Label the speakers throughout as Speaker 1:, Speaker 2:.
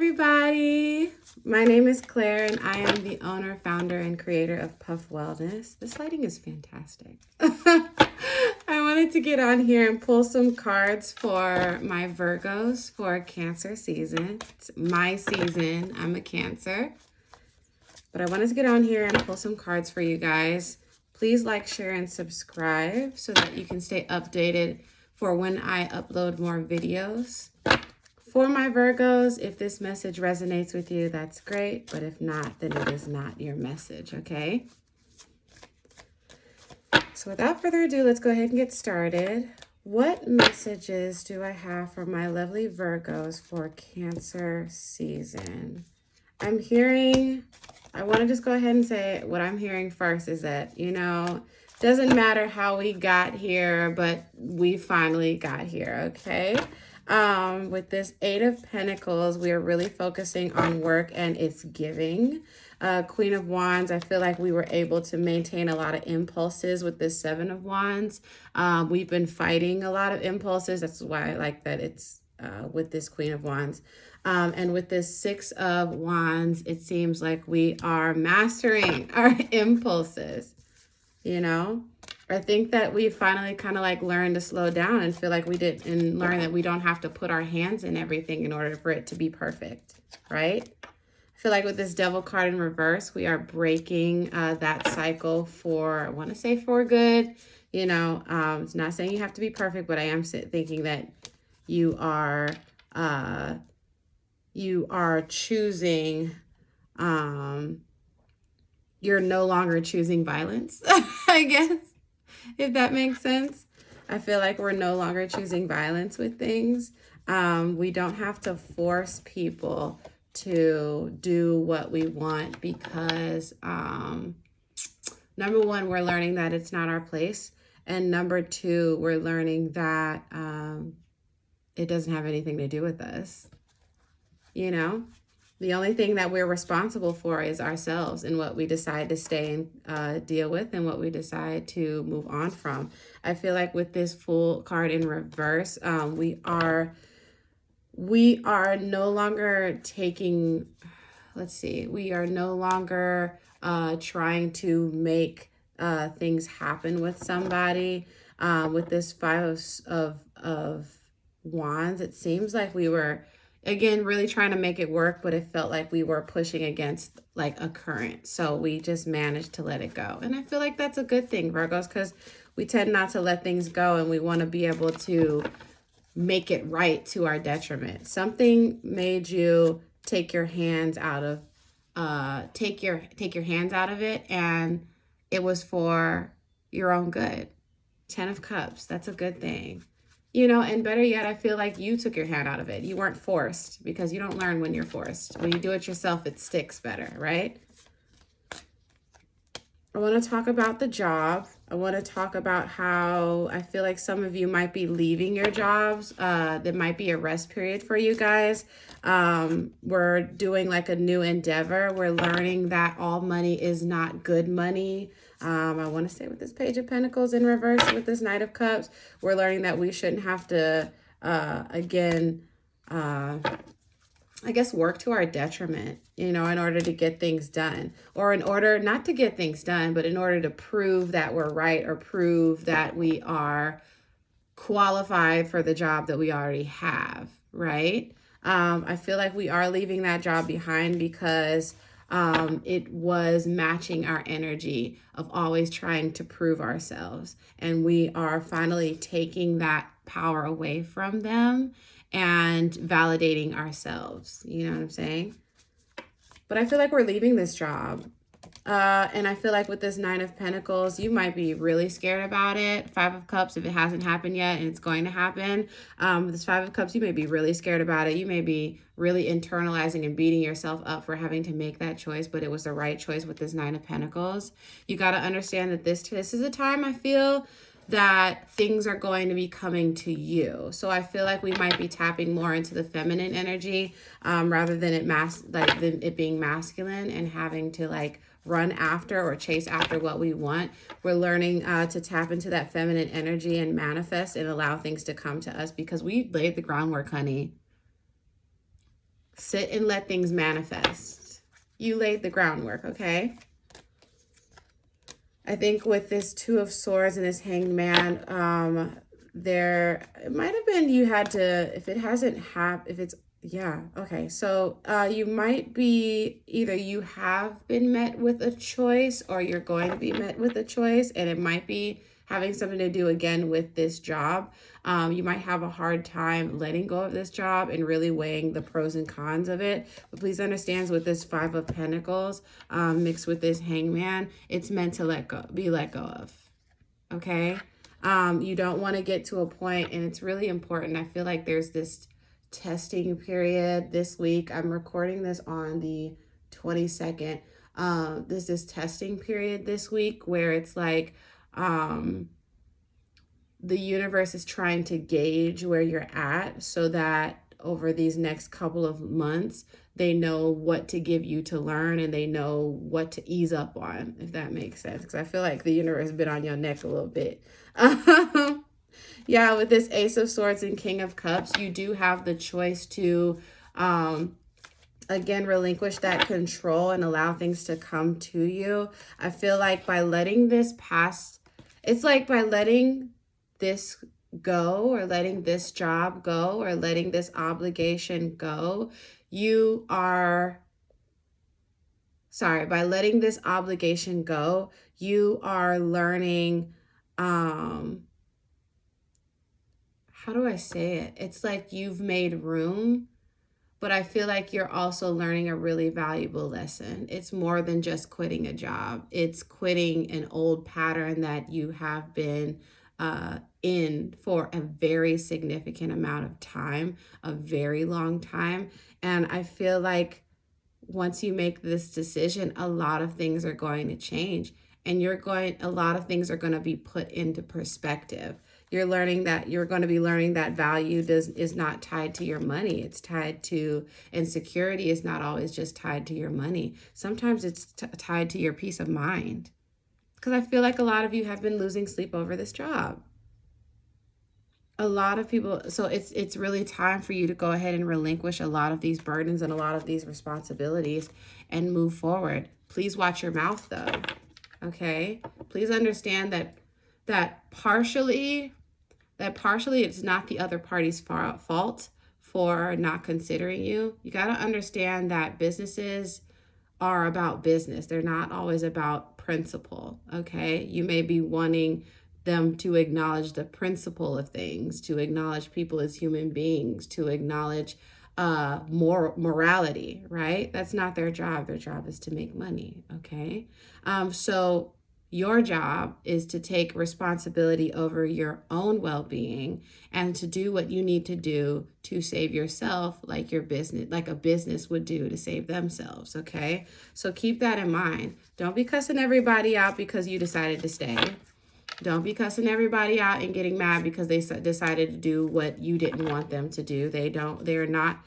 Speaker 1: everybody. My name is Claire and I am the owner, founder, and creator of Puff Wellness. This lighting is fantastic. I wanted to get on here and pull some cards for my Virgos for Cancer season. It's my season. I'm a Cancer. But I wanted to get on here and pull some cards for you guys. Please like, share, and subscribe so that you can stay updated for when I upload more videos. For my Virgos, if this message resonates with you, that's great. But if not, then it is not your message, okay? So without further ado, let's go ahead and get started. What messages do I have for my lovely Virgos for Cancer season? I want to just go ahead and say what I'm hearing first is that, doesn't matter how we got here, but we finally got here, okay? With this Eight of Pentacles, we are really focusing on work and its giving. Queen of Wands, I feel like we were able to maintain a lot of impulses with this Seven of Wands. We've been fighting a lot of impulses. That's why I like that it's with this Queen of Wands. And with this Six of Wands, it seems like we are mastering our impulses, I think that we finally kind of like learned to slow down and feel like we did and learn that we don't have to put our hands in everything in order for it to be perfect, right? I feel like with this Devil card in reverse, we are breaking that cycle for, I want to say for good. It's not saying you have to be perfect, but I am thinking that you are choosing, you're no longer choosing violence, I guess. If that makes sense. I feel like we're no longer choosing violence with things. We don't have to force people to do what we want because, number one, we're learning that it's not our place. And number two, we're learning that it doesn't have anything to do with us. The only thing that we're responsible for is ourselves and what we decide to stay and deal with and what we decide to move on from. I feel like with this Fool card in reverse, we are no longer taking, we are no longer trying to make things happen with somebody. With this Five of Wands, it seems like we were, again, really trying to make it work, but it felt like we were pushing against like a current. So we just managed to let it go. And I feel like that's a good thing, Virgos, because we tend not to let things go and we want to be able to make it right to our detriment. Something made you take your hands out of hands out of it, and it was for your own good. 10 of Cups, that's a good thing. And better yet, I feel like you took your hand out of it. You weren't forced, because you don't learn when you're forced. When you do it yourself, it sticks better, right? I want to talk about the job. I want to talk about how I feel like some of you might be leaving your jobs. There might be a rest period for you guys. We're doing like a new endeavor. We're learning that all money is not good money. I want to say with this Page of Pentacles in reverse, with this Knight of Cups, we're learning that we shouldn't have to, work to our detriment, in order to get things done, or in order not to get things done, but in order to prove that we're right or prove that we are qualified for the job that we already have, right? I feel like we are leaving that job behind because it was matching our energy of always trying to prove ourselves. And we are finally taking that power away from them and validating ourselves. You know what I'm saying? But I feel like we're leaving this job. And I feel like with this Nine of Pentacles, you might be really scared about it. Five of Cups, if it hasn't happened yet and it's going to happen. This Five of Cups, you may be really scared about it. You may be really internalizing and beating yourself up for having to make that choice, but it was the right choice with this Nine of Pentacles. You got to understand that this is a time, I feel, that things are going to be coming to you. So I feel like we might be tapping more into the feminine energy rather than it being masculine and having to like run after or chase after what we want. We're learning to tap into that feminine energy and manifest and allow things to come to us because we laid the groundwork, honey. Sit and let things manifest. You laid the groundwork, okay? I think with this Two of Swords and this Hanged Man, there, it might have been you had to, if it hasn't happened, if it's, yeah, okay. So you might be, either you have been met with a choice or you're going to be met with a choice, and it might be having something to do again with this job. You might have a hard time letting go of this job and really weighing the pros and cons of it. But please understand, with this Five of Pentacles mixed with this Hangman, it's meant to be let go of. Okay? You don't want to get to a point, and it's really important. I feel like there's this testing period this week. I'm recording this on the 22nd. There's this testing period this week where it's like, the universe is trying to gauge where you're at so that over these next couple of months, they know what to give you to learn and they know what to ease up on, if that makes sense. Because I feel like the universe has been on your neck a little bit. Yeah, with this Ace of Swords and King of Cups, you do have the choice to, again, relinquish that control and allow things to come to you. I feel like by letting this pass, it's like by letting this go or letting this job go or letting this obligation go, by letting this obligation go, you are learning, how do I say it? It's like you've made room, but I feel like you're also learning a really valuable lesson. It's more than just quitting a job. It's quitting an old pattern that you have been in for a very significant amount of time, a very long time. And I feel like once you make this decision, a lot of things are going to change, and a lot of things are going to be put into perspective. You're going to be learning that value is not tied to your money. It's tied to, and security is not always just tied to your money. Sometimes it's tied to your peace of mind. Because I feel like a lot of you have been losing sleep over this job. A lot of people, so it's really time for you to go ahead and relinquish a lot of these burdens and a lot of these responsibilities and move forward. Please watch your mouth though, okay? Please understand that partially it's not the other party's fault for not considering you. You got to understand that businesses are about business. They're not always about principle, okay? You may be wanting them to acknowledge the principle of things, to acknowledge people as human beings, to acknowledge morality, right? That's not their job. Their job is to make money, okay? So your job is to take responsibility over your own well-being and to do what you need to do to save yourself, like a business would do to save themselves, okay? So keep that in mind. Don't be cussing everybody out because you decided to stay. Don't be cussing everybody out and getting mad because they decided to do what you didn't want them to do. They are not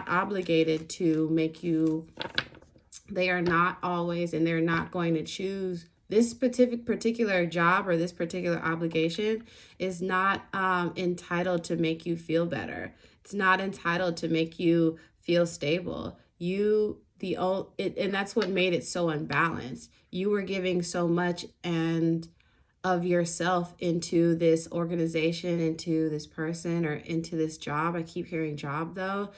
Speaker 1: obligated to make you. They are not always, and they're not going to choose this particular job or this particular obligation is not entitled to make you feel better. It's not entitled to make you feel stable. And that's what made it so unbalanced. You were giving so much and of yourself into this organization, into this person, or into this job. I keep hearing job though.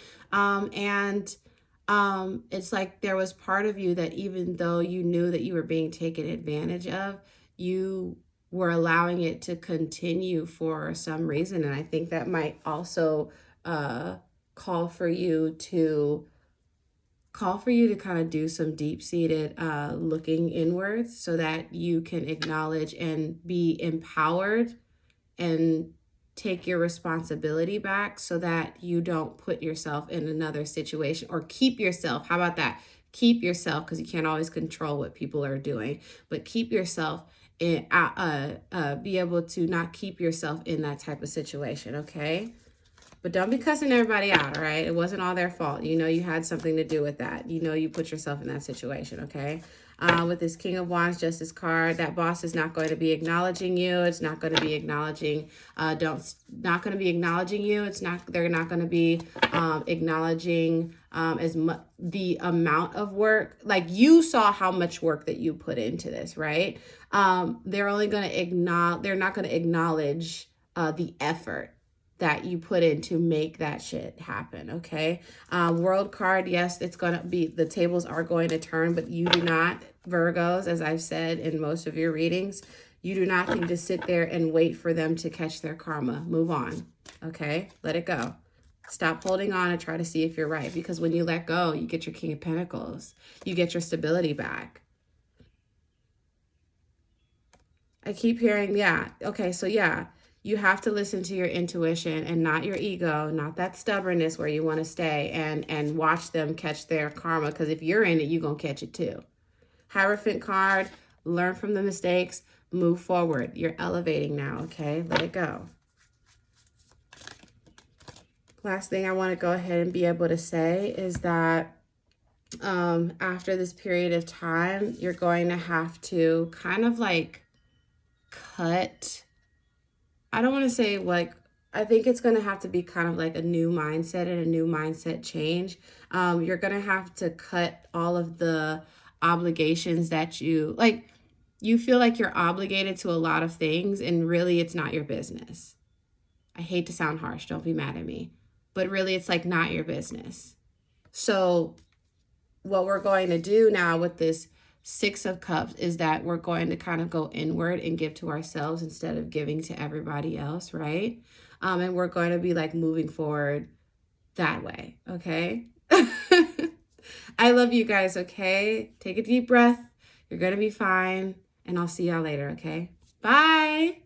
Speaker 1: It's like there was part of you that even though you knew that you were being taken advantage of, you were allowing it to continue for some reason. And I think that might also call for you to kind of do some deep-seated looking inwards so that you can acknowledge and be empowered and take your responsibility back so that you don't put yourself in another situation, or keep yourself. How about that? Keep yourself, because you can't always control what people are doing, but keep yourself in, be able to not keep yourself in that type of situation, okay? But don't be cussing everybody out, all right? It wasn't all their fault. You know you had something to do with that. You know you put yourself in that situation, okay? with this King of Wands Justice card. That boss is not going to be acknowledging you. It's not going to be acknowledging, not going to be acknowledging you. They're not going to be acknowledging as much the amount of work. Like, you saw how much work that you put into this, right? They're only going to they're not going to acknowledge the effort that you put in to make that shit happen, okay? World card, yes, it's going to be, the tables are going to turn, but you do not, Virgos, as I've said in most of your readings, you do not need to sit there and wait for them to catch their karma. Move on, okay? Let it go. Stop holding on and try to see if you're right, because when you let go, you get your King of Pentacles. You get your stability back. I keep hearing, yeah, okay, so yeah. You have to listen to your intuition and not your ego, not that stubbornness where you want to stay and watch them catch their karma. Because if you're in it, you're going to catch it too. Hierophant card, learn from the mistakes, move forward. You're elevating now, okay? Let it go. Last thing I want to go ahead and be able to say is that after this period of time, you're going to have to kind of like cut... I don't want to say like, I think it's going to have to be kind of like a new mindset and a new mindset change. You're going to have to cut all of the obligations that you feel like you're obligated to a lot of things, and really it's not your business. I hate to sound harsh, don't be mad at me, but really it's like not your business. So what we're going to do now with this Six of Cups is that we're going to kind of go inward and give to ourselves instead of giving to everybody else, right? And we're going to be like moving forward that way, okay? I love you guys, okay? Take a deep breath. You're going to be fine. And I'll see y'all later, okay? Bye.